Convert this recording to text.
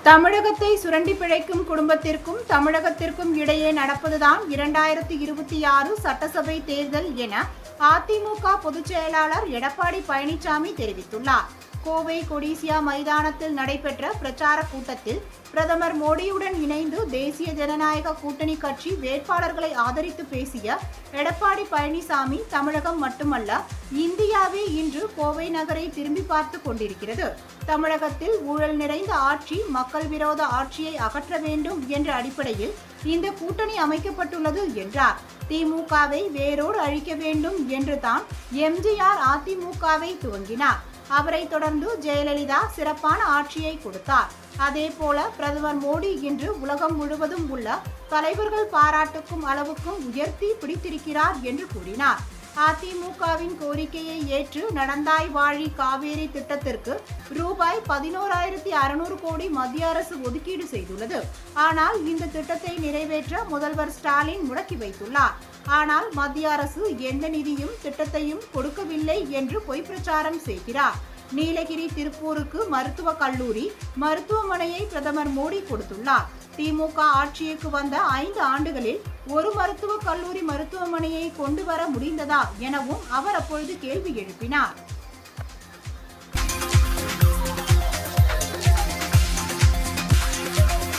தமிழகத்தை சுரண்டி பிழைக்கும் குடும்பத்திற்கும் தமிழகத்திற்கும் இடையே நடப்பதுதான் 2026 சட்டசபை தேர்தல் என அதிமுக பொதுச் செயலாளர் எடப்பாடி பழனிசாமி தெரிவித்துள்ளார். கோவை கொடிசியா மைதானத்தில் நடைபெற்ற பிரச்சார கூட்டத்தில் பிரதமர் மோடியுடன் இணைந்து தேசிய ஜனநாயக கூட்டணி கட்சி வேட்பாளர்களை ஆதரித்து பேசிய எடப்பாடி பழனிசாமி, தமிழகம் மட்டுமல்ல இந்தியாவே இன்று கோவை நகரை திரும்பி பார்த்து கொண்டிருக்கிறது. தமிழகத்தில் ஊழல் நிறைந்த ஆட்சி, மக்கள் விரோத ஆட்சியை அகற்ற வேண்டும் என்ற அடிப்படையில் இந்த கூட்டணி அமைக்கப்பட்டுள்ளது என்றார். திமுகவை வேரோடு அழிக்க வேண்டும் என்று தான் எம்ஜிஆர் அதிமுகவை துவங்கினார். அவரை தொடர்ந்து ஜெயலலிதா சிறப்பான ஆட்சியை கொடுத்தார். அதேபோல பிரதமர் மோடி இன்று உலகம் முழுவதும் உள்ள தலைவர்கள் பாராட்டுக்கும் அளவுக்கும் உயர்த்தி பிடித்திருக்கிறார் என்று கூறினார். அதிமுகவின் கோரிக்கையை ஏற்று நடந்தாய் வாழி காவேரி திட்டத்திற்கு ரூபாய் 11,600 கோடி மத்திய அரசு ஒதுக்கீடு செய்துள்ளது. ஆனால் இந்த திட்டத்தை நிறைவேற்ற முதல்வர் ஸ்டாலின் முடக்கி வைத்துள்ளார். ஆனால் மத்திய அரசு எந்த நிதியும் திட்டத்தையும் கொடுக்கவில்லை என்று பொய் பிரச்சாரம் செய்கிறார். நீலகிரி திருப்பூருக்கு மருத்துவக் கல்லூரி, மருத்துவமனையை பிரதமர் மோடி கொடுத்துள்ளார். திமுக ஆட்சிக்கு வந்த 5 ஆண்டுகளில் ஒரு மருத்துவக் கல்லூரி, மருத்துவமனையை கொண்டு வர முடிந்ததா எனவும் அவர் அப்பொழுது கேள்வி எழுப்பினார்.